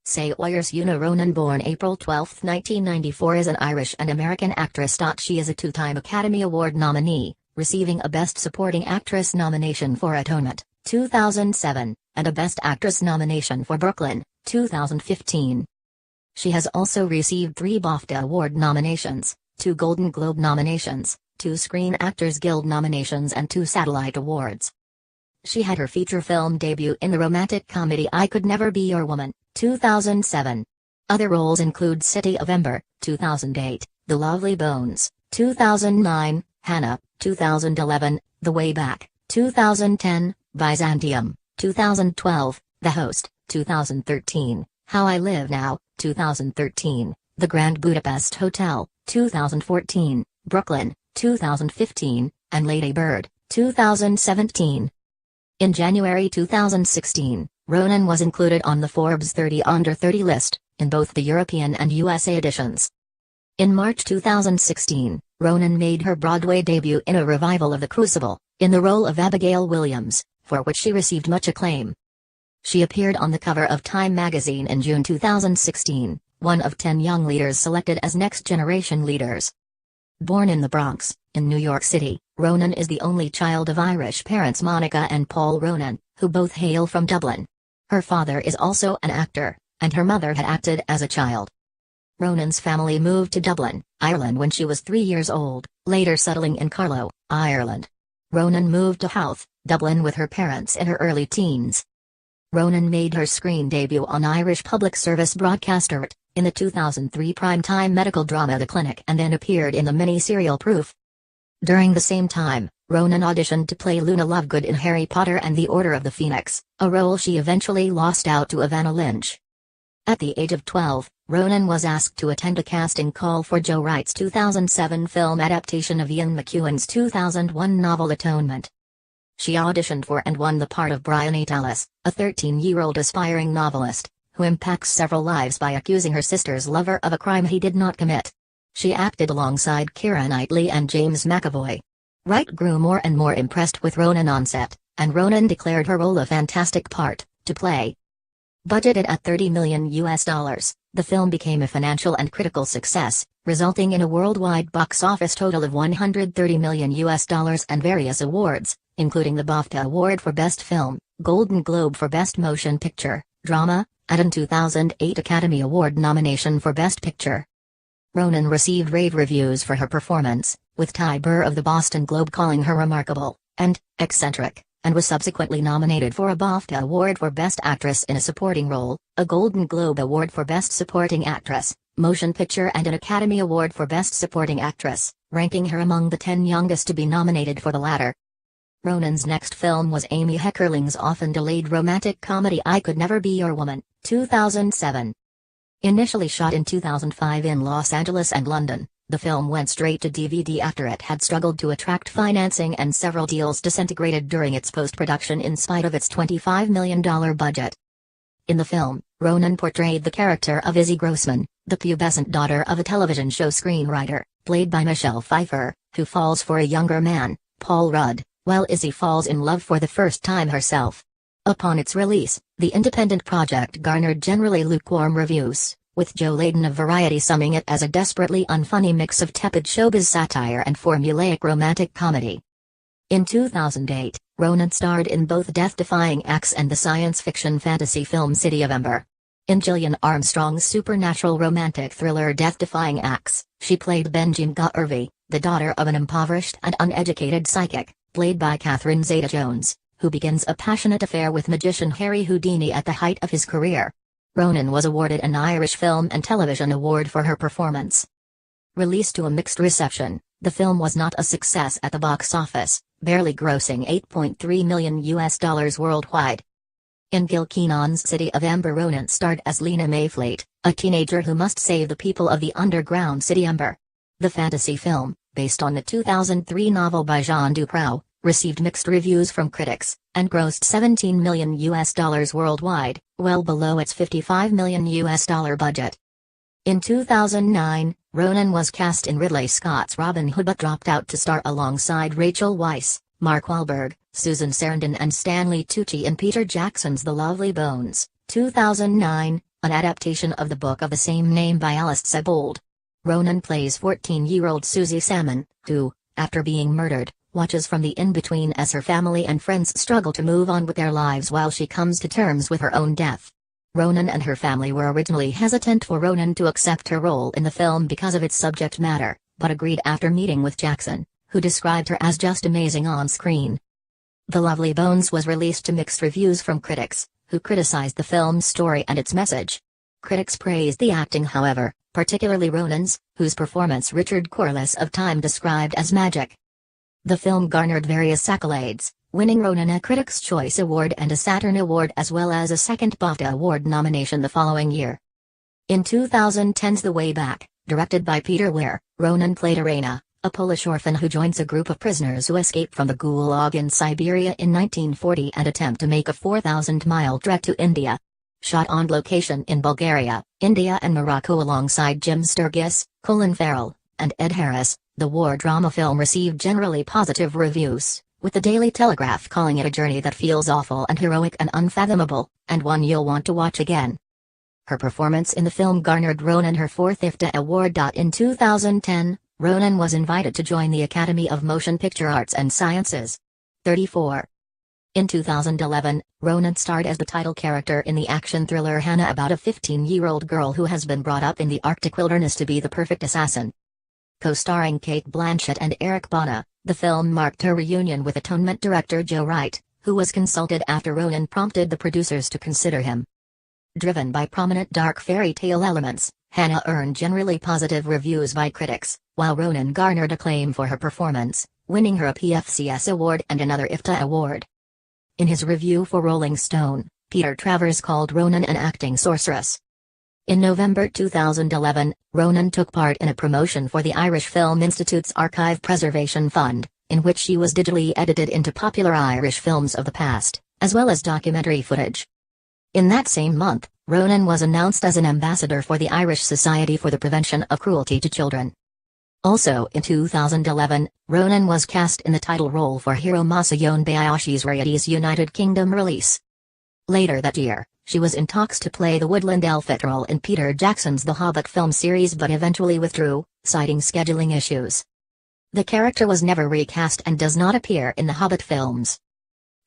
Saoirse Úna Ronan, born April 12, 1994, is an Irish and American actress. She is a two-time Academy Award nominee, receiving a Best Supporting Actress nomination for Atonement, 2007, and a Best Actress nomination for Brooklyn, 2015. She has also received 3 BAFTA Award nominations, 2 Golden Globe nominations, 2 Screen Actors Guild nominations and 2 Satellite Awards. She had her feature film debut in the romantic comedy I Could Never Be Your Woman, 2007. Other roles include City of Ember, 2008, The Lovely Bones, 2009, Hannah, 2011, The Way Back, 2010, Byzantium, 2012, The Host, 2013, How I Live Now, 2013, The Grand Budapest Hotel, 2014, Brooklyn, 2015, and Lady Bird, 2017. In January 2016, Ronan was included on the Forbes 30 Under 30 list, in both the European and USA editions. In March 2016, Ronan made her Broadway debut in a revival of The Crucible, in the role of Abigail Williams, for which she received much acclaim. She appeared on the cover of Time magazine in June 2016, one of 10 young leaders selected as Next Generation Leaders. Born in the Bronx, in New York City, Ronan is the only child of Irish parents Monica and Paul Ronan, who both hail from Dublin. Her father is also an actor, and her mother had acted as a child. Ronan's family moved to Dublin, Ireland when she was 3 years old, later settling in Carlow, Ireland. Ronan moved to Howth, Dublin with her parents in her early teens. Ronan made her screen debut on Irish public service broadcaster RT, in the 2003 primetime medical drama The Clinic, and then appeared in the mini-serial Proof. During the same time, Ronan auditioned to play Luna Lovegood in Harry Potter and the Order of the Phoenix, a role she eventually lost out to Evanna Lynch. At the age of 12, Ronan was asked to attend a casting call for Joe Wright's 2007 film adaptation of Ian McEwan's 2001 novel Atonement. She auditioned for and won the part of Brian Tallis, a 13-year-old aspiring novelist, who impacts several lives by accusing her sister's lover of a crime he did not commit. She acted alongside Keira Knightley and James McAvoy. Wright grew more and more impressed with Ronan on set, and Ronan declared her role a fantastic part to play. Budgeted at $30 million, the film became a financial and critical success, resulting in a worldwide box office total of $130 million and various awards, including the BAFTA Award for Best Film, Golden Globe for Best Motion Picture, Drama, and a 2008 Academy Award nomination for Best Picture. Ronan received rave reviews for her performance, with Ty Burr of the Boston Globe calling her remarkable and eccentric, and was subsequently nominated for a BAFTA Award for Best Actress in a Supporting Role, a Golden Globe Award for Best Supporting Actress, Motion Picture, and an Academy Award for Best Supporting Actress, ranking her among the 10 youngest to be nominated for the latter. Ronan's next film was Amy Heckerling's often-delayed romantic comedy I Could Never Be Your Woman, 2007. Initially shot in 2005 in Los Angeles and London, the film went straight to DVD after it had struggled to attract financing and several deals disintegrated during its post-production in spite of its $25 million budget. In the film, Ronan portrayed the character of Izzy Grossman, the pubescent daughter of a television show screenwriter, played by Michelle Pfeiffer, who falls for a younger man, Paul Rudd, while Izzy falls in love for the first time herself. Upon its release, the independent project garnered generally lukewarm reviews, with Joe Layden of Variety summing it as a desperately unfunny mix of tepid showbiz satire and formulaic romantic comedy. In 2008, Ronan starred in both death-defying acts and the science fiction fantasy film City of Ember. In Gillian Armstrong's supernatural romantic thriller Death-Defying Acts, she played Benjim Garvey, the daughter of an impoverished and uneducated psychic, played by Catherine Zeta-Jones, who begins a passionate affair with magician Harry Houdini at the height of his career. Ronan was awarded an Irish Film and Television Award for her performance. Released to a mixed reception, the film was not a success at the box office, barely grossing $8.3 million worldwide. In Gil Kenan's City of Ember, Ronan starred as Lena Mayfleet, a teenager who must save the people of the underground city Ember. The fantasy film, based on the 2003 novel by Jean Duproux, received mixed reviews from critics, and grossed $17 million worldwide, well below its $55 million budget. In 2009, Ronan was cast in Ridley Scott's Robin Hood but dropped out to star alongside Rachel Weisz, Mark Wahlberg, Susan Sarandon and Stanley Tucci in Peter Jackson's The Lovely Bones, 2009, an adaptation of the book of the same name by Alice Sebold. Ronan plays 14-year-old Susie Salmon, who, after being murdered, watches from the in-between as her family and friends struggle to move on with their lives while she comes to terms with her own death. Ronan and her family were originally hesitant for Ronan to accept her role in the film because of its subject matter, but agreed after meeting with Jackson, who described her as just amazing on screen. The Lovely Bones was released to mixed reviews from critics, who criticized the film's story and its message. Critics praised the acting, however, particularly Ronan's, whose performance Richard Corliss of Time described as magic. The film garnered various accolades, winning Ronan a Critics' Choice Award and a Saturn Award as well as a second BAFTA Award nomination the following year. In 2010's The Way Back, directed by Peter Weir, Ronan played Irena, a Polish orphan who joins a group of prisoners who escape from the Gulag in Siberia in 1940 and attempt to make a 4,000-mile trek to India. Shot on location in Bulgaria, India and Morocco alongside Jim Sturgis, Colin Farrell, and Ed Harris, the war drama film received generally positive reviews, with the Daily Telegraph calling it a journey that feels awful and heroic and unfathomable, and one you'll want to watch again. Her performance in the film garnered Ronan her fourth BAFTA Award. In 2010, Ronan was invited to join the Academy of Motion Picture Arts and Sciences. 34. In 2011, Ronan starred as the title character in the action thriller Hannah about a 15-year-old girl who has been brought up in the Arctic wilderness to be the perfect assassin. Co-starring Cate Blanchett and Eric Bana, the film marked her reunion with Atonement director Joe Wright, who was consulted after Ronan prompted the producers to consider him. Driven by prominent dark fairy tale elements, Hannah earned generally positive reviews by critics, while Ronan garnered acclaim for her performance, winning her a PFCS award and another BAFTA award. In his review for Rolling Stone, Peter Travers called Ronan an acting sorceress. In November 2011, Ronan took part in a promotion for the Irish Film Institute's Archive Preservation Fund, in which she was digitally edited into popular Irish films of the past, as well as documentary footage. In that same month, Ronan was announced as an ambassador for the Irish Society for the Prevention of Cruelty to Children. Also in 2011, Ronan was cast in the title role for Hiro Masayoshi Bayashi's Rarity's United Kingdom release. Later that year, she was in talks to play the Woodland Elf role in Peter Jackson's The Hobbit film series but eventually withdrew, citing scheduling issues. The character was never recast and does not appear in the Hobbit films.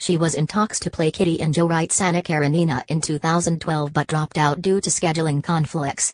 She was in talks to play Kitty in Joe Wright's Anna Karenina in 2012 but dropped out due to scheduling conflicts.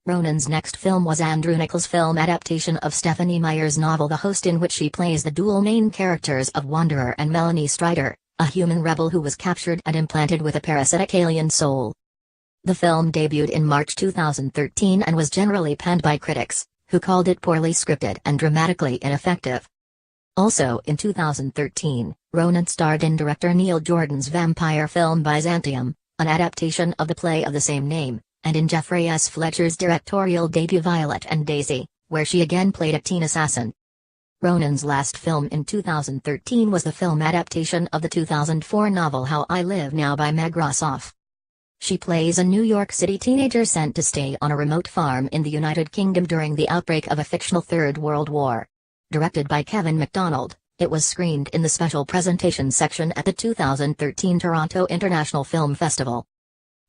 Ronan's next film was Andrew Niccol's film adaptation of Stephenie Meyer's novel The Host, in which she plays the dual main characters of Wanderer and Melanie Strider, a human rebel who was captured and implanted with a parasitic alien soul. The film debuted in March 2013 and was generally panned by critics, who called it poorly scripted and dramatically ineffective. Also in 2013, Ronan starred in director Neil Jordan's vampire film Byzantium, an adaptation of the play of the same name, and in Jeffrey S. Fletcher's directorial debut Violet and Daisy, where she again played a teen assassin. Ronan's last film in 2013 was the film adaptation of the 2004 novel How I Live Now by Meg Rossoff. She plays a New York City teenager sent to stay on a remote farm in the United Kingdom during the outbreak of a fictional Third World War. Directed by Kevin MacDonald, it was screened in the special presentation section at the 2013 Toronto International Film Festival.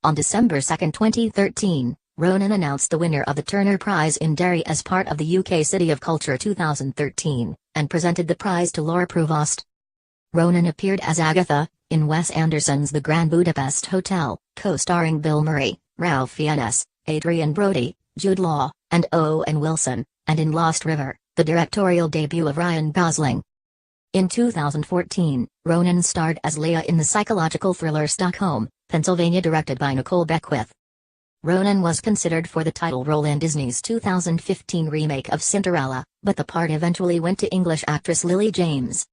On December 2, 2013, Ronan announced the winner of the Turner Prize in Derry as part of the UK City of Culture 2013, and presented the prize to Laura Provost. Ronan appeared as Agatha, in Wes Anderson's The Grand Budapest Hotel, co-starring Bill Murray, Ralph Fiennes, Adrian Brody, Jude Law, and Owen Wilson, and in Lost River, the directorial debut of Ryan Gosling. In 2014, Ronan starred as Leah in the psychological thriller Stockholm, Pennsylvania, directed by Nicole Beckwith. Ronan was considered for the title role in Disney's 2015 remake of Cinderella, but the part eventually went to English actress Lily James.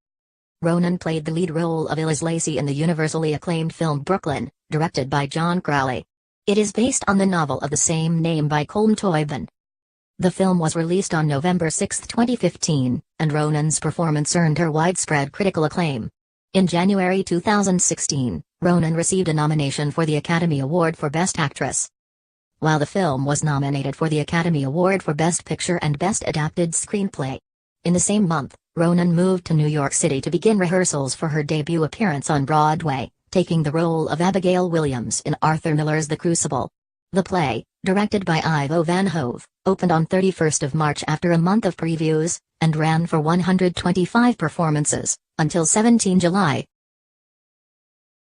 Ronan played the lead role of Liz Lacey in the universally acclaimed film Brooklyn, directed by John Crowley. It is based on the novel of the same name by Colm Toibin. The film was released on November 6, 2015, and Ronan's performance earned her widespread critical acclaim. In January 2016, Ronan received a nomination for the Academy Award for Best Actress. While the film was nominated for the Academy Award for Best Picture and Best Adapted Screenplay. In the same month, Ronan moved to New York City to begin rehearsals for her debut appearance on Broadway, taking the role of Abigail Williams in Arthur Miller's The Crucible. The play, directed by Ivo van Hove, opened on 31st of March after a month of previews, and ran for 125 performances, until 17 July,